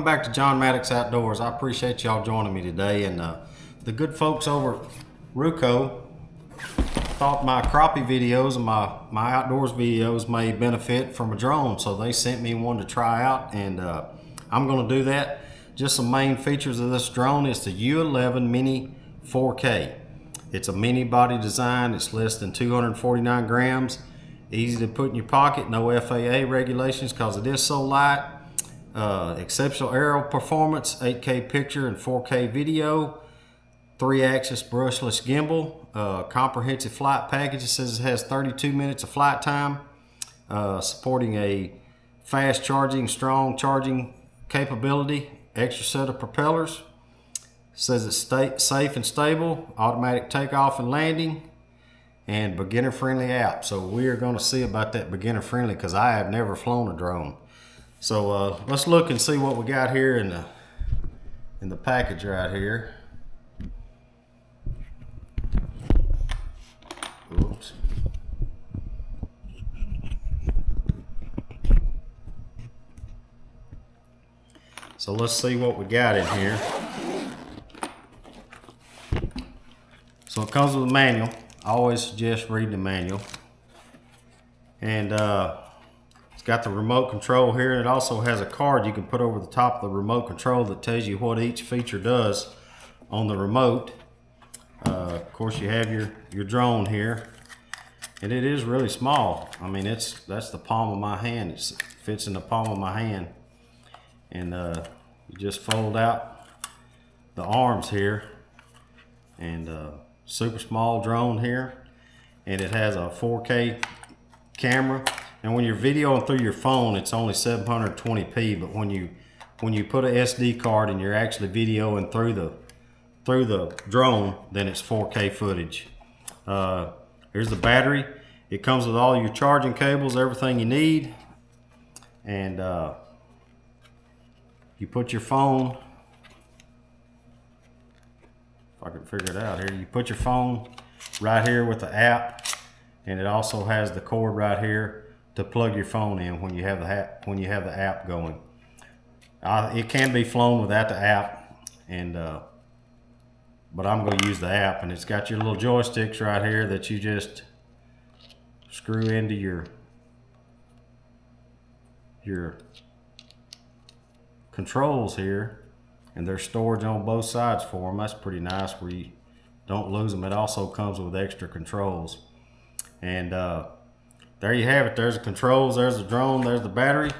back to John Maddox Outdoors. I appreciate y'all joining me today, and the good folks over at Ruko thought my crappie videos and my outdoors videos may benefit from a drone, so they sent me one to try out, and I'm going to do that. Just some main features of this drone is the U11MINI 4K. It's a mini body design. It's less than 249 grams. Easy to put in your pocket. No FAA regulations because it is so light. Exceptional aerial performance, 8K picture and 4K video. 3-axis brushless gimbal. Comprehensive flight package. It says it has 32 minutes of flight time. Supporting a fast charging, strong charging capability. Extra set of propellers. Says it's safe and stable. Automatic takeoff and landing. And beginner friendly app. So we are going to see about that beginner friendly because I have never flown a drone. So let's look and see what we got here in the package right here. Oops. So let's see what we got in here. So it comes with a manual. I always suggest reading the manual. And it's got the remote control here, and it also has a card you can put over the top of the remote control that tells you what each feature does on the remote. Of course, you have your drone here, and it is really small. I mean, that's the palm of my hand. It fits in the palm of my hand, and you just fold out the arms here, and super small drone here, and it has a 4K camera. And when you're videoing through your phone, it's only 720p, but when you put a SD card and you're actually videoing through the drone, then it's 4K footage. Here's the battery. It comes with all your charging cables, everything you need, and you put your phone, if I can figure it out here, you put your phone right here with the app, and it also has the cord right here to plug your phone in when you have the app going. It can be flown without the app, and but I'm going to use the app, and it's got your little joysticks right here that you just screw into your controls here, and there's storage on both sides for them. That's pretty nice where you don't lose them. It also comes with extra controls, and there you have it. There's the controls, there's the drone, there's the battery.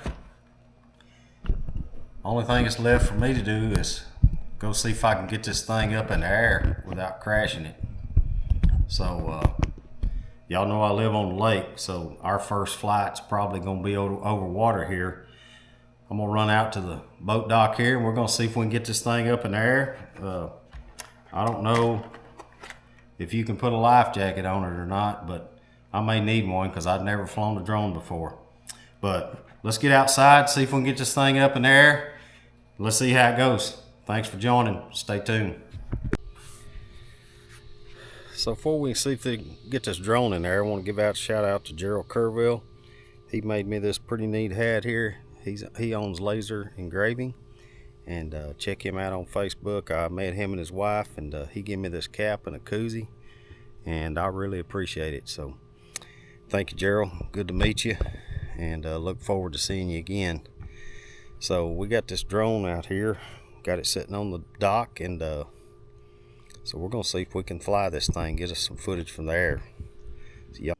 Only thing that's left for me to do is go see if I can get this thing up in the air without crashing it. So y'all know I live on the lake, so our first flight's probably gonna be over water here. I'm gonna run out to the boat dock here, and we're gonna see if we can get this thing up in the air. I don't know if you can put a life jacket on it or not, but I may need one because I've never flown a drone before. But let's get outside, see if we can get this thing up in the air. Let's see how it goes. Thanks for joining. Stay tuned. So before we see if they can get this drone in there, I want to give out a shout out to Gerald Kerrville. He made me this pretty neat hat here. He owns Laser Engraving, and check him out on Facebook. I met him and his wife, and he gave me this cap and a koozie, and I really appreciate it. So thank you, Gerald. Good to meet you, and look forward to seeing you again. So we got this drone out here, got it sitting on the dock, and so we're gonna see if we can fly this thing, get us some footage from the air. So, y'all.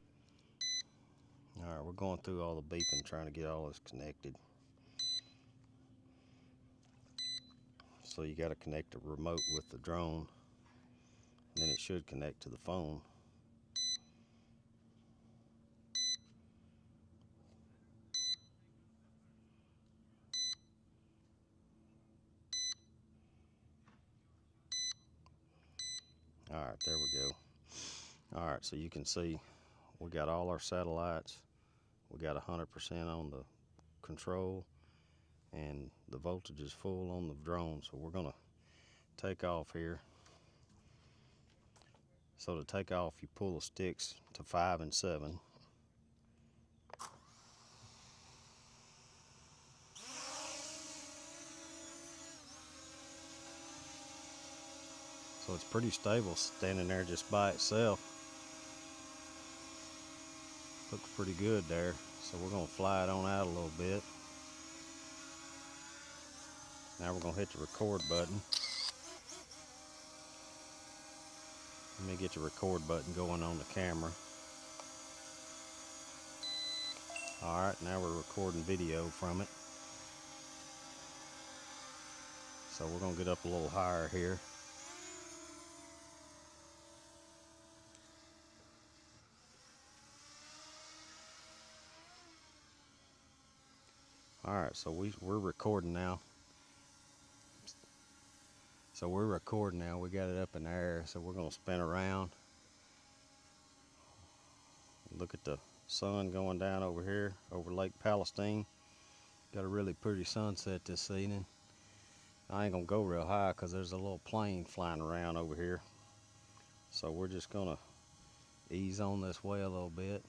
All right, we're going through all the beeping, trying to get all this connected. So you got to connect the remote with the drone, and then it should connect to the phone. All right, there we go. All right, so you can see we got all our satellites. We got 100% on the control, and the voltage is full on the drone. So we're gonna take off here. So to take off, you pull the sticks to 5 and 7. So it's pretty stable standing there just by itself. Looks pretty good there. So we're going to fly it on out a little bit. Now we're going to hit the record button. Let me get the record button going on the camera. Alright, now we're recording video from it. So we're going to get up a little higher here. Alright, so we're recording now. We got it up in the air, so we're going to spin around. Look at the sun going down over here, over Lake Palestine. Got a really pretty sunset this evening. I ain't going to go real high because there's a little plane flying around over here. So we're just going to ease on this way a little bit.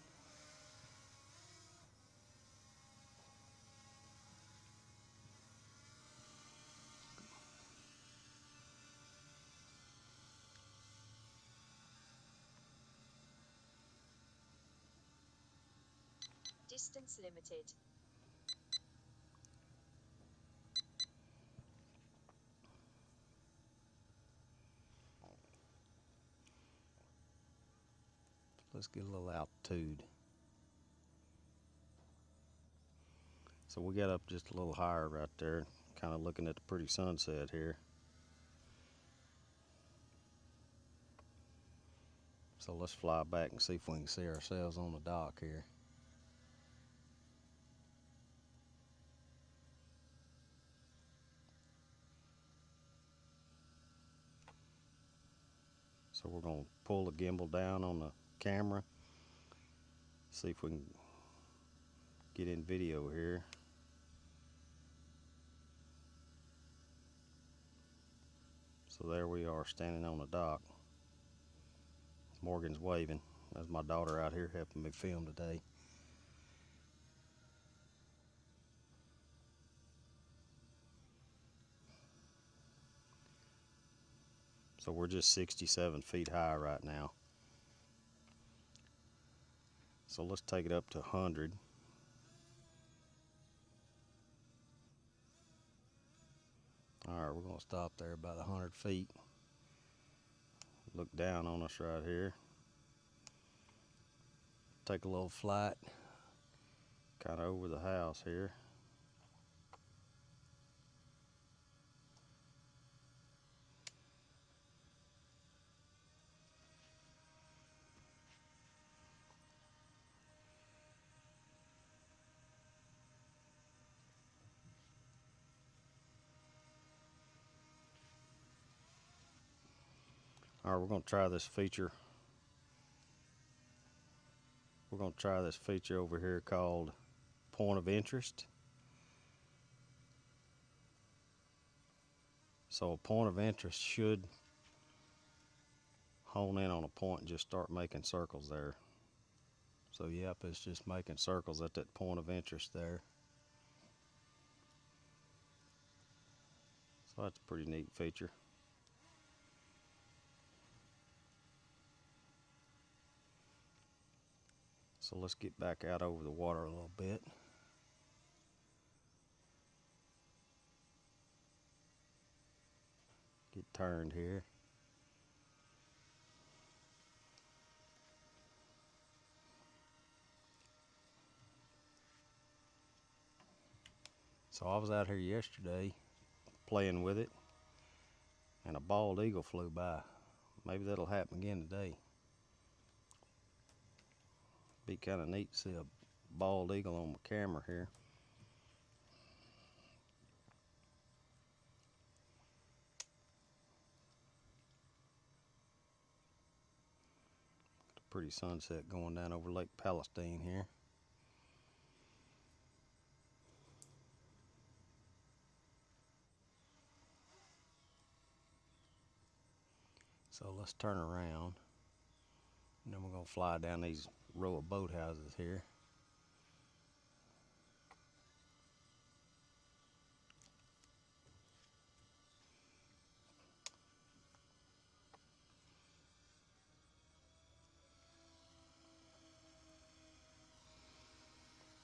Distance limited. Let's get a little altitude. So we got up just a little higher right there, kind of looking at the pretty sunset here. So let's fly back and see if we can see ourselves on the dock here. So we're going to pull the gimbal down on the camera, see if we can get in video here. So there we are standing on the dock. Morgan's waving. That's my daughter out here helping me film today. So we're just 67 feet high right now. So let's take it up to 100. Alright, we're going to stop there about 100 feet. Look down on us right here. Take a little flight, kind of over the house here. Alright, we're going to try this feature. We're going to try this feature over here called point of interest. So a point of interest should hone in on a point and just start making circles there. So yep, it's just making circles at that point of interest there. So that's a pretty neat feature. So let's get back out over the water a little bit. Get turned here. So I was out here yesterday playing with it and a bald eagle flew by. Maybe that'll happen again today. Be kind of neat to see a bald eagle on my camera here. Pretty sunset going down over Lake Palestine here. So let's turn around and then we're going to fly down these row of boathouses here.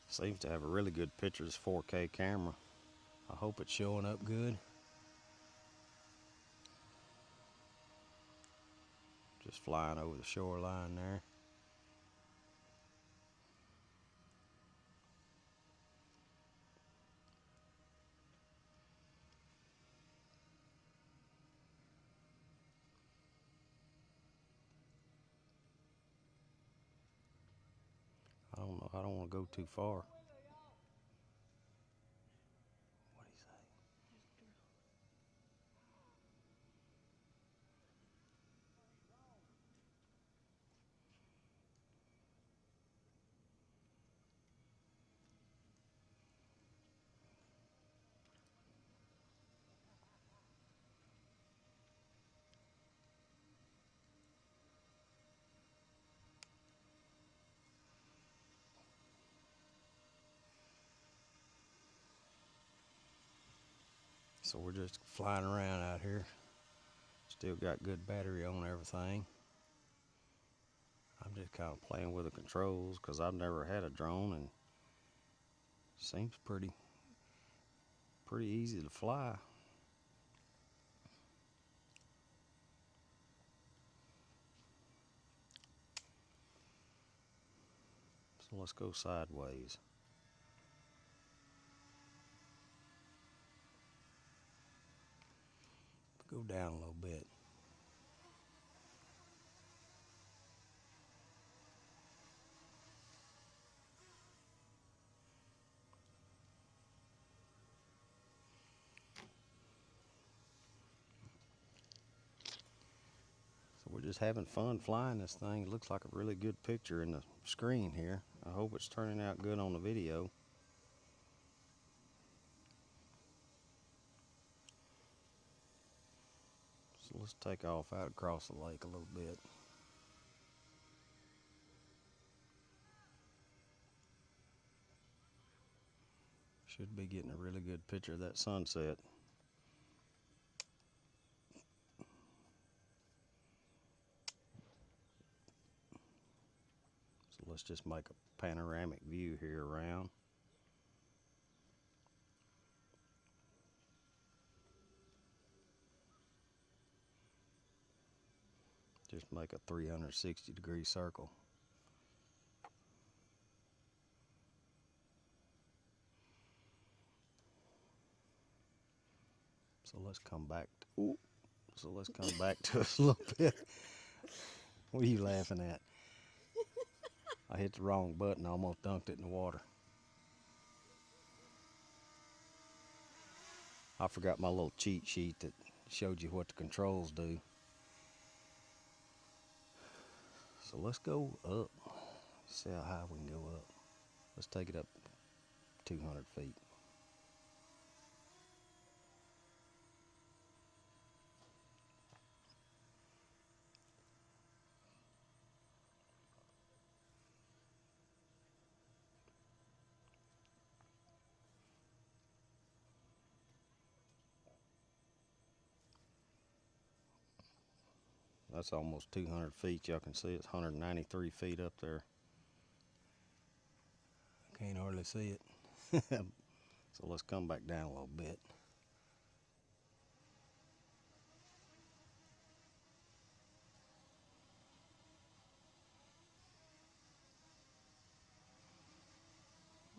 Seems to have a really good picture, this 4K camera. I hope it's showing up good. Just flying over the shoreline there. I don't know, I don't want to go too far. What'd he say? So we're just flying around out here. Still got good battery on everything. I'm just kind of playing with the controls because I've never had a drone, and seems pretty easy to fly. So let's go sideways. Go down a little bit. So we're just having fun flying this thing. It looks like a really good picture in the screen here. I hope it's turning out good on the video. So let's take off out across the lake a little bit. Should be getting a really good picture of that sunset. So let's just make a panoramic view here around. Just make a 360-degree circle. So let's come back. So let's come back to us a little bit. What are you laughing at? I hit the wrong button. I almost dunked it in the water. I forgot my little cheat sheet that showed you what the controls do. So let's go up. See how high we can go up. Let's take it up 200 feet. That's almost 200 feet. Y'all can see it's 193 feet up there. Can't hardly see it. So let's come back down a little bit.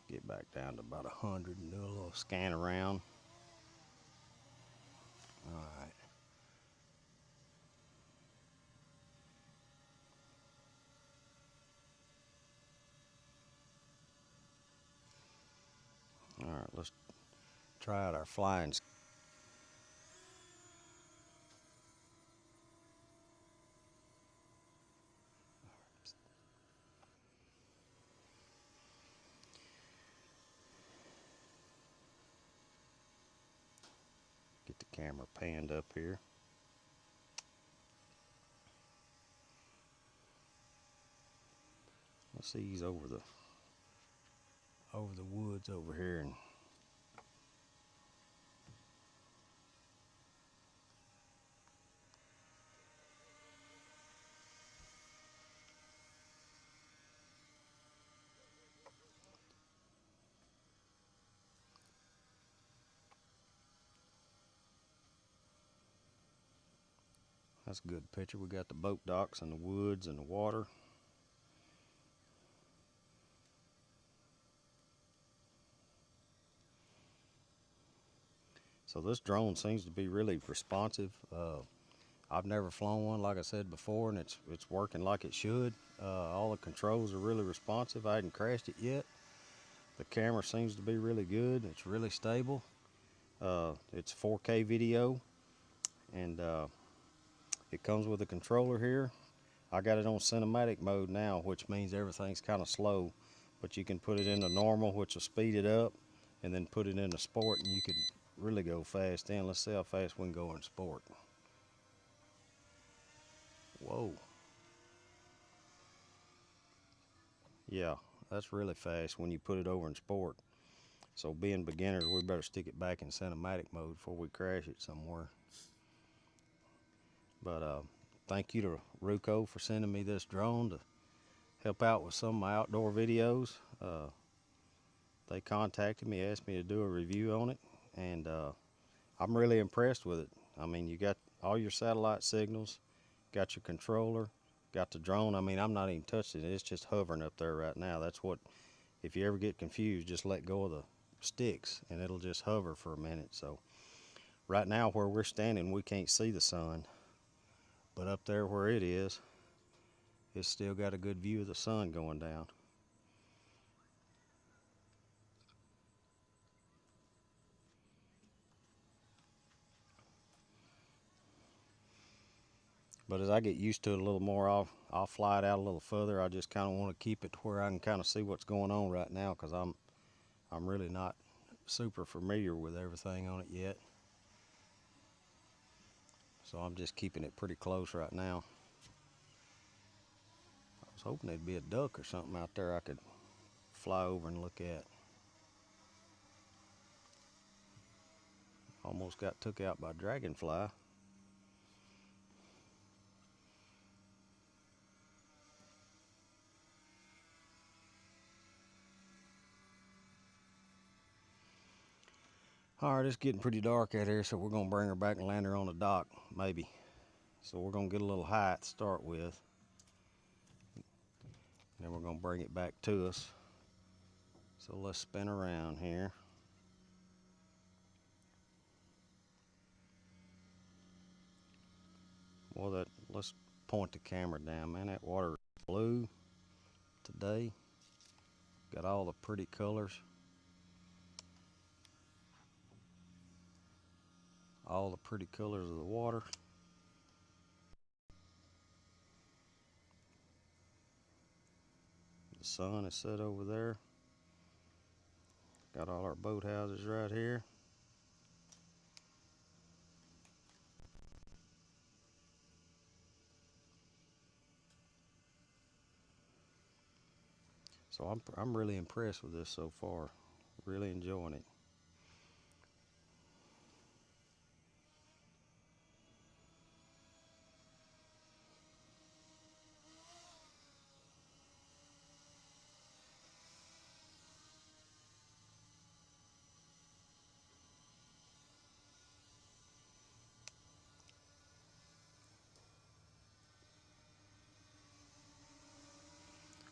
Get back down to about 100 and do a little scan around. All right. All right, let's try out our flying. Get the camera panned up here. Let's see, he's over the woods over here, and That's a good picture. We got the boat docks and the woods and the water. So this drone seems to be really responsive. I've never flown one, like I said before, and it's working like it should. All the controls are really responsive. I hadn't crashed it yet. The camera seems to be really good. It's really stable. It's 4K video, and it comes with a controller here. I got it on cinematic mode now, which means everything's kind of slow, but you can put it into normal, which will speed it up, and then put it into sport, and you can really go fast in. Let's see how fast we can go in sport. Whoa. Yeah, that's really fast when you put it over in sport. So being beginners, we better stick it back in cinematic mode before we crash it somewhere. But thank you to Ruko for sending me this drone to help out with some of my outdoor videos. They contacted me, asked me to do a review on it, and I'm really impressed with it. I mean, you got all your satellite signals, got your controller, got the drone. I mean, I'm not even touching it. It's just hovering up there right now. That's what, if you ever get confused, just let go of the sticks and it'll just hover for a minute. So right now where we're standing, we can't see the sun, but up there where it is, it's still got a good view of the sun going down. But as I get used to it a little more, I'll fly it out a little further. I just kind of want to keep it to where I can kind of see what's going on right now, because I'm really not super familiar with everything on it yet. So I'm just keeping it pretty close right now. I was hoping there'd be a duck or something out there I could fly over and look at. Almost got took out by a dragonfly. All right, it's getting pretty dark out here, so we're gonna bring her back and land her on the dock, maybe. So we're gonna get a little height to start with. Then we're gonna bring it back to us. So let's spin around here. Well, let's point the camera down, man. That water is blue today. Got all the pretty colors. All the pretty colors of the water. The sun is set over there. Got all our boat houses right here. So I'm really impressed with this so far. Really enjoying it.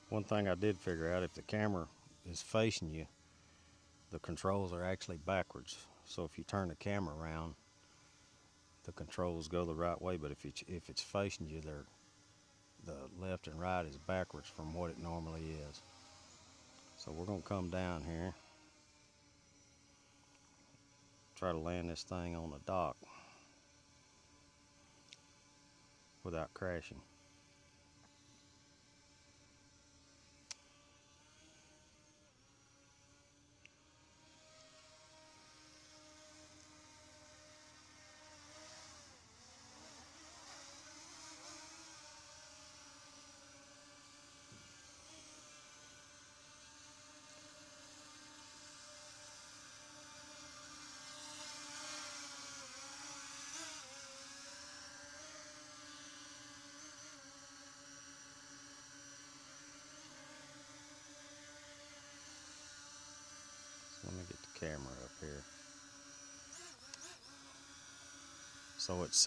One thing I did figure out, if the camera is facing you, the controls are actually backwards. So if you turn the camera around, the controls go the right way, but if it's facing you, the left and right is backwards from what it normally is. So we're gonna come down here, try to land this thing on the dock without crashing. Let me get the camera up here. So it's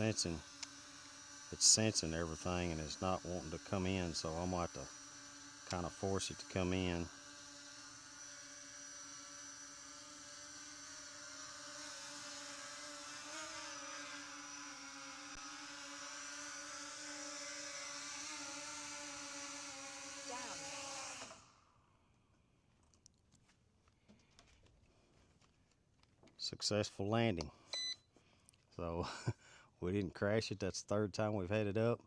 it's sensing everything and it's not wanting to come in, so I'm going to have to kind of force it to come in. Down. Successful landing. So we didn't crash it. That's the third time we've had it up.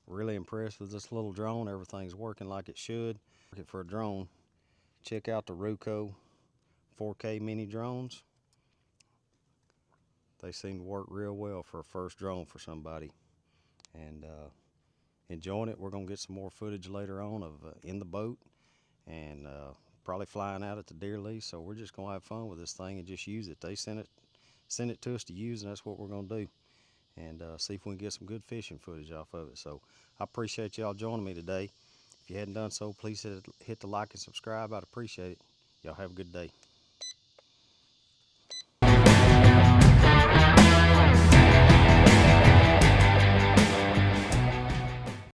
Really impressed with this little drone. Everything's working like it should. For a drone, check out the Ruko 4K mini drones. They seem to work real well for a first drone for somebody. And enjoying it. We're gonna get some more footage later on of in the boat and probably flying out at the deer lease. So we're just gonna have fun with this thing and just use it. They sent it to us to use, and that's what we're gonna do. And see if we can get some good fishing footage off of it. So I appreciate y'all joining me today. If you hadn't done so, please hit the like and subscribe. I'd appreciate it. Y'all have a good day.